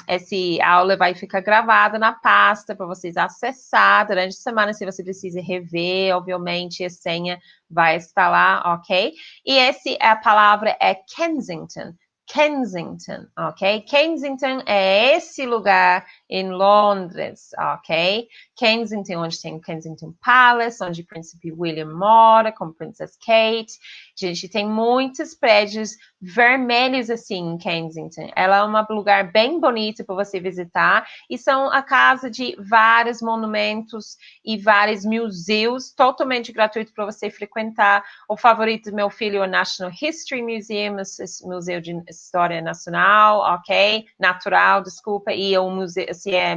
esse aula vai ficar gravada na pasta para vocês acessar durante a semana. Se você precisa rever, obviamente a senha vai estar lá, ok? E a palavra é Kensington. Kensington, ok? Kensington é esse lugar em Londres, ok? Kensington, onde tem o Kensington Palace, onde o príncipe William mora, com a Princess Kate. A gente tem muitos prédios vermelhos assim em Kensington. Ela é um lugar bem bonito para você visitar e são a casa de vários monumentos e vários museus totalmente gratuito para você frequentar. O favorito do meu filho é o National History Museum, esse Museu de História Nacional, ok? Natural, desculpa, e o museu,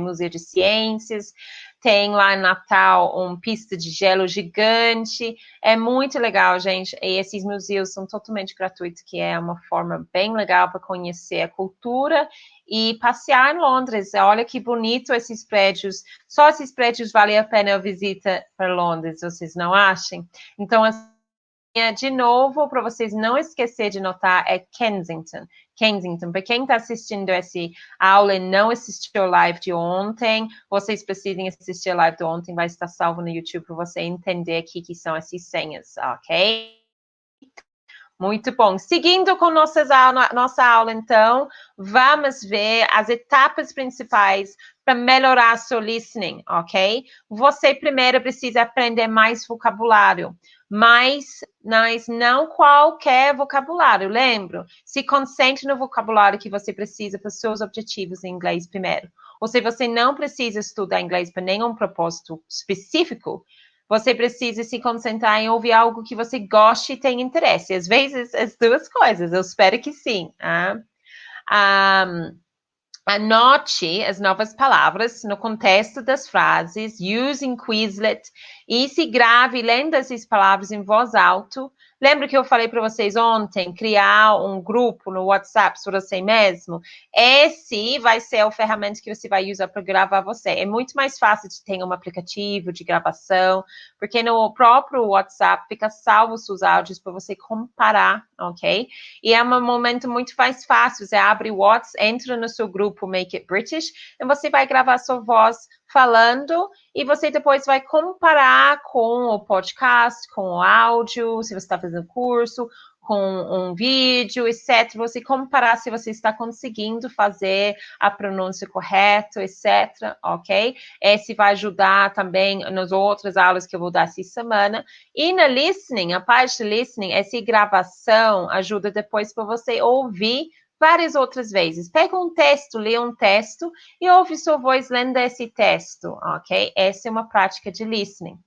Museu de Ciências. Tem lá em Natal uma pista de gelo gigante. É muito legal, gente. E esses museus são totalmente gratuitos, que é uma forma bem legal para conhecer a cultura e passear em Londres. Olha que bonito esses prédios. Só esses prédios valem a pena a visita para Londres, vocês não acham? Então, de novo, para vocês não esquecer de notar, é Kensington. Kensington. Para quem está assistindo essa aula e não assistiu a live de ontem, vocês precisam assistir a live de ontem, vai estar salvo no YouTube para você entender aqui que são essas senhas, ok? Muito bom. Seguindo com nossa aula, então, vamos ver as etapas principais para melhorar seu listening, ok? Você primeiro precisa aprender mais vocabulário, mas não qualquer vocabulário, lembro? Se concentre no vocabulário que você precisa para os seus objetivos em inglês primeiro. Ou se você não precisa estudar inglês para nenhum propósito específico, você precisa se concentrar em ouvir algo que você goste e tenha interesse. Às vezes, as duas coisas. Eu espero que sim. Anote as novas palavras no contexto das frases, using Quizlet, e se grave lendo essas palavras em voz alta. Lembra que eu falei para vocês ontem, criar um grupo no WhatsApp para você mesmo? Esse vai ser a ferramenta que você vai usar para gravar você. É muito mais fácil de ter um aplicativo de gravação, porque no próprio WhatsApp fica salvo os seus áudios para você comparar, ok? E é um momento muito mais fácil. Você abre o WhatsApp, entra no seu grupo Make It British, e você vai gravar sua voz falando, e você depois vai comparar com o podcast, com o áudio, se você está fazendo curso, com um vídeo, etc. Você comparar se você está conseguindo fazer a pronúncia correta, etc. Ok? Esse vai ajudar também nas outras aulas que eu vou dar essa semana. E na listening, a parte de listening, essa gravação ajuda depois para você ouvir várias outras vezes. Pega um texto, lê um texto e ouve sua voz lendo esse texto, ok? Essa é uma prática de listening.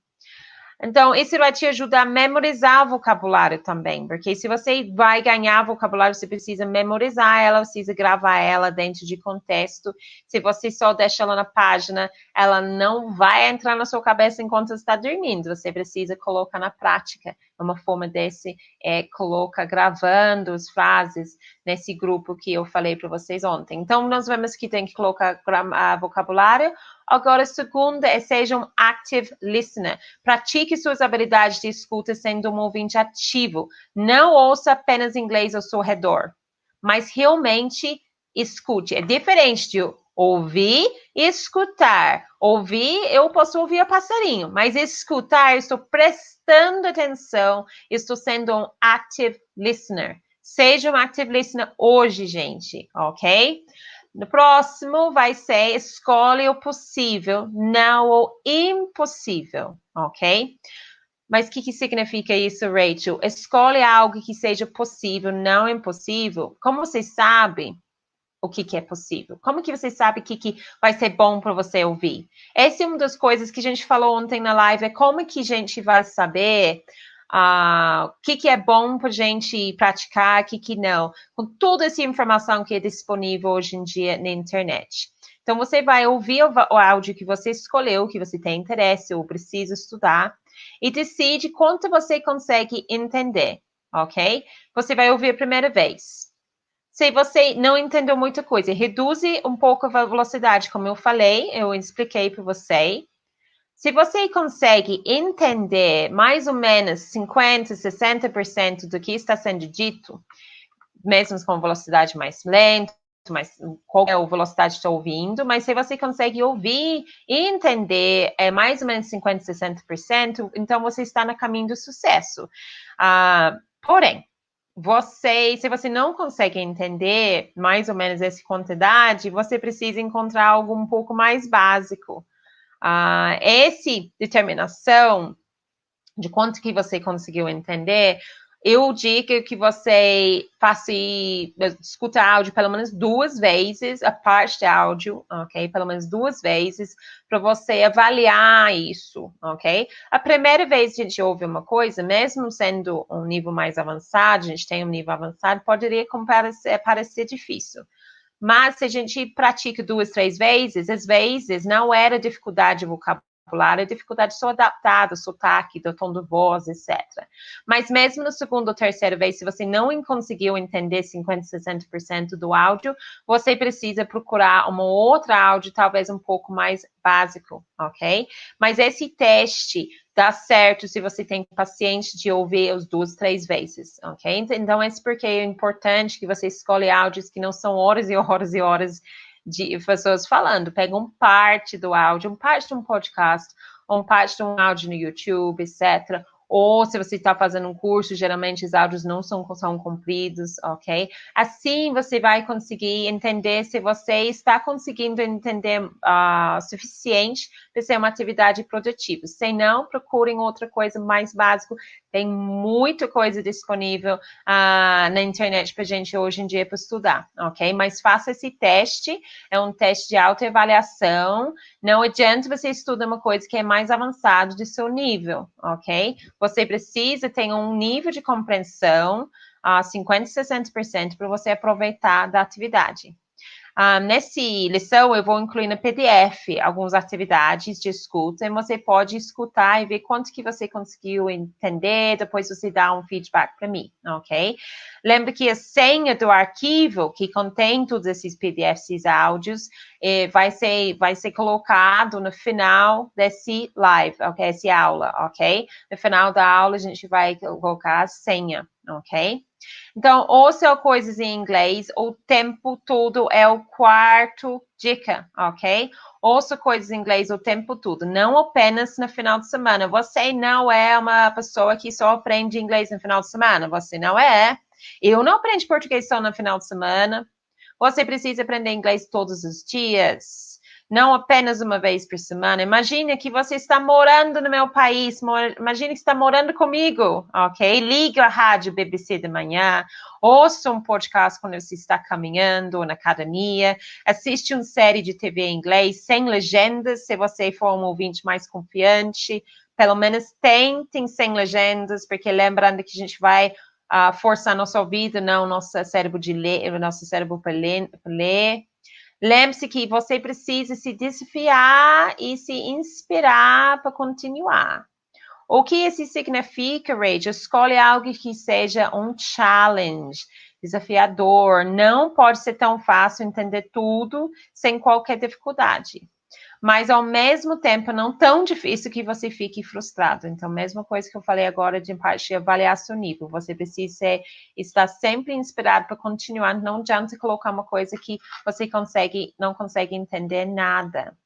Então, isso vai te ajudar a memorizar o vocabulário também, porque se você vai ganhar vocabulário, você precisa memorizar ela, precisa gravar ela dentro de contexto. Se você só deixa ela na página, ela não vai entrar na sua cabeça enquanto você está dormindo. Você precisa colocar na prática. Uma forma desse é colocar gravando as frases nesse grupo que eu falei para vocês ontem. Então, nós vemos que tem que colocar vocabulário. Agora, a segunda é seja um active listener. Pratique suas habilidades de escuta sendo um ouvinte ativo. Não ouça apenas inglês ao seu redor, mas realmente escute. É diferente de ouvir e escutar. Ouvir, eu posso ouvir o passarinho, mas escutar, eu estou prestando atenção, estou sendo um active listener. Seja uma active listener hoje, gente, ok? No próximo vai ser escolhe o possível, não o impossível, ok? Mas o que significa isso, Rachel? Escolhe algo que seja possível, não impossível. Como você sabe o que é possível? Como que você sabe o que vai ser bom para você ouvir? Essa é uma das coisas que a gente falou ontem na live, é como que a gente vai saber o que é bom para a gente praticar, o que não, com toda essa informação que é disponível hoje em dia na internet. Então, você vai ouvir o áudio que você escolheu, que você tem interesse ou precisa estudar, e decide quanto você consegue entender, ok? Você vai ouvir a primeira vez. Se você não entendeu muita coisa, reduz um pouco a velocidade, como eu falei, eu expliquei para você. Se você consegue entender mais ou menos 50%, 60% do que está sendo dito, mesmo com velocidade mais lenta, mas qual é a velocidade que estou ouvindo, mas se você consegue ouvir e entender mais ou menos 50%, 60%, então você está no caminho do sucesso. Porém, se você não consegue entender mais ou menos essa quantidade, você precisa encontrar algo um pouco mais básico. Essa determinação de quanto que você conseguiu entender, eu digo que você escuta áudio pelo menos 2 vezes, a parte de áudio, ok? Pelo menos 2 vezes, para você avaliar isso, ok? A primeira vez que a gente ouve uma coisa, mesmo sendo um nível mais avançado, a gente tem um nível avançado, poderia parecer difícil. Mas se a gente pratica 2, 3 vezes, às vezes não era dificuldade vocabulária, a dificuldade só adaptada, sotaque, do tom de voz, etc. Mas mesmo na segunda ou terceira vez, se você não conseguiu entender 50%, 60% do áudio, você precisa procurar uma outra áudio, talvez um pouco mais básico, ok? Mas esse teste dá certo se você tem paciência de ouvir os 2, 3 vezes, ok? Então, é porque é importante que você escolha áudios que não são horas e horas e horas de pessoas falando. Pega parte do áudio, parte de um podcast, ou parte de um áudio no YouTube, etc. Ou se você está fazendo um curso, geralmente os áudios não são compridos, ok? Assim você vai conseguir entender se você está conseguindo entender suficiente para ser uma atividade produtiva. Se não, procurem outra coisa mais básica. Tem muita coisa disponível na internet para a gente hoje em dia para estudar, ok? Mas faça esse teste, é um teste de autoavaliação. Não adianta você estudar uma coisa que é mais avançado do seu nível, ok? Você precisa ter um nível de compreensão 50%, 60% para você aproveitar da atividade. Nessa lição, eu vou incluir no PDF algumas atividades de escuta, e você pode escutar e ver quanto que você conseguiu entender, depois você dá um feedback para mim, ok? Lembra que a senha do arquivo que contém todos esses PDFs e áudios vai ser colocado no final desse live, ok? Essa aula, ok? No final da aula, a gente vai colocar a senha, ok? Então, ouça coisas em inglês o tempo todo é o quarto dica, ok? Ouça coisas em inglês o tempo todo, não apenas no final de semana. Você não é uma pessoa que só aprende inglês no final de semana, você não é. Eu não aprendo português só no final de semana. Você precisa aprender inglês todos os dias, não apenas uma vez por semana. Imagine que você está morando no meu país, imagine que está morando comigo, ok? Liga a rádio BBC de manhã, ouça um podcast quando você está caminhando ou na academia, assiste uma série de TV em inglês sem legendas, se você for um ouvinte mais confiante, pelo menos tentem sem legendas, porque lembrando que a gente vai forçar nosso ouvido, não nosso cérebro para ler. Lembre-se que você precisa se desafiar e se inspirar para continuar. O que isso significa, Rachel? Escolhe algo que seja um challenge, desafiador. Não pode ser tão fácil entender tudo sem qualquer dificuldade. Mas, ao mesmo tempo, não tão difícil que você fique frustrado. Então, mesma coisa que eu falei agora de parte de avaliar seu nível. Você precisa estar sempre inspirado para continuar. Não adianta colocar uma coisa que você não consegue entender nada.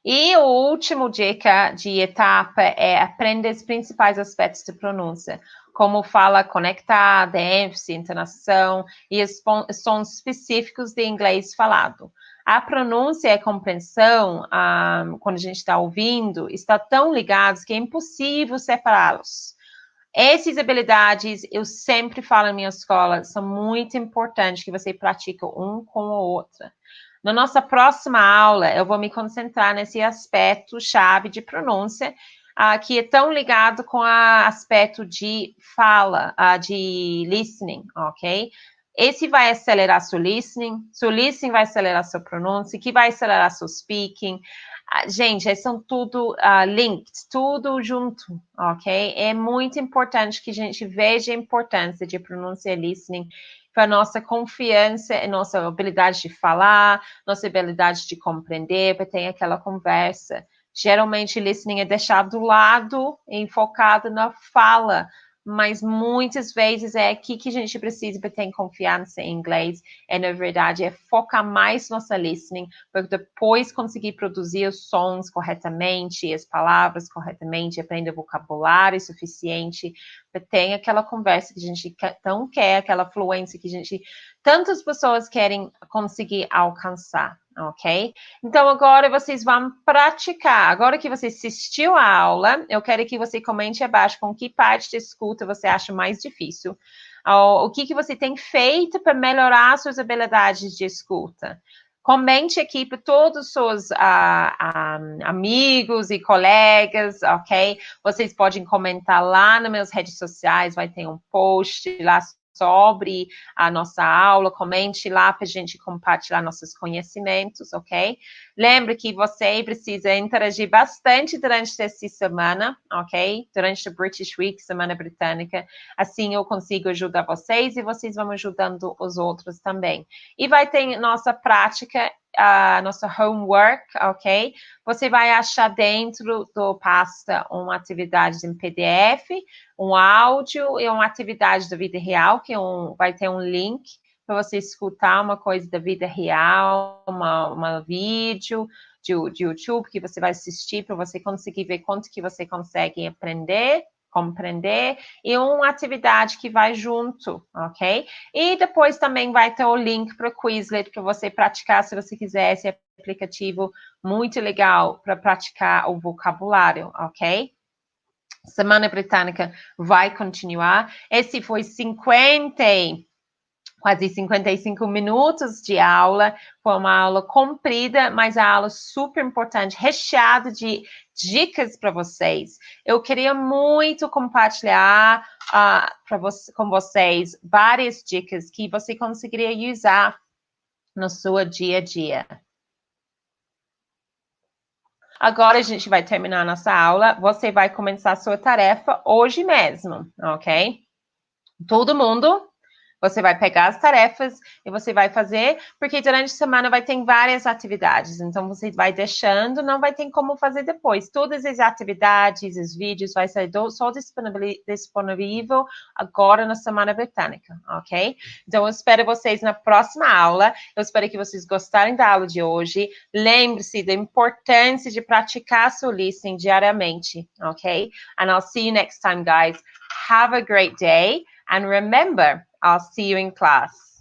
E o último dica de etapa é aprender os principais aspectos de pronúncia. como fala conectada, ênfase, entonação e os sons específicos de inglês falado. A pronúncia e a compreensão, quando a gente está ouvindo, está tão ligados que é impossível separá-los. Essas habilidades, eu sempre falo na minha escola, são muito importantes que você pratique um com o outro. Na nossa próxima aula, eu vou me concentrar nesse aspecto chave de pronúncia, que é tão ligado com o aspecto de fala, de listening, ok? Esse vai acelerar seu listening vai acelerar sua pronúncia, que vai acelerar seu speaking. Gente, são tudo linked, tudo junto, ok? É muito importante que a gente veja a importância de pronúncia e listening para nossa confiança e nossa habilidade de falar, nossa habilidade de compreender, para ter aquela conversa. Geralmente, listening é deixado do lado e focado na fala, mas muitas vezes é aqui que a gente precisa para ter confiança em inglês. Na verdade, é focar mais nossa listening, para depois conseguir produzir os sons corretamente, as palavras corretamente, aprender vocabulário suficiente, para ter aquela conversa que a gente tão quer, aquela fluência que tantas pessoas querem conseguir alcançar, ok? Então, agora vocês vão praticar. Agora que você assistiu a aula, eu quero que você comente abaixo com que parte de escuta você acha mais difícil. O que você tem feito para melhorar suas habilidades de escuta. Comente aqui para todos os seus amigos e colegas, ok? Vocês podem comentar lá nas minhas redes sociais, vai ter um post lá sobre a nossa aula, comente lá para a gente compartilhar nossos conhecimentos, ok? Lembre que você precisa interagir bastante durante essa semana, ok? Durante a British Week, Semana Britânica. Assim eu consigo ajudar vocês e vocês vão ajudando os outros também. E vai ter nossa prática, nossa homework, ok? Você vai achar dentro do pasta uma atividade em PDF, um áudio e uma atividade da vida real, que vai ter um link para você escutar uma coisa da vida real, uma vídeo de YouTube que você vai assistir para você conseguir ver quanto que você consegue aprender, compreender, e uma atividade que vai junto, ok? E depois também vai ter o link para o Quizlet para você praticar, se você quiser, esse aplicativo muito legal para praticar o vocabulário, ok? Semana Britânica vai continuar. Esse foi quase 55 minutos de aula. Foi uma aula comprida, mas a aula super importante, recheada de dicas para vocês. Eu queria muito compartilhar com vocês várias dicas que você conseguiria usar no seu dia a dia. Agora a gente vai terminar a nossa aula. Você vai começar a sua tarefa hoje mesmo, ok? Todo mundo, você vai pegar as tarefas e você vai fazer, porque durante a semana vai ter várias atividades, então você vai deixando, não vai ter como fazer depois. Todas as atividades, os vídeos, vai ser só disponível agora na Semana Britânica, ok? Então, eu espero vocês na próxima aula, eu espero que vocês gostarem da aula de hoje. Lembre-se da importância de praticar seu listening diariamente, ok? And I'll see you next time, guys. Have a great day, and remember, I'll see you in class.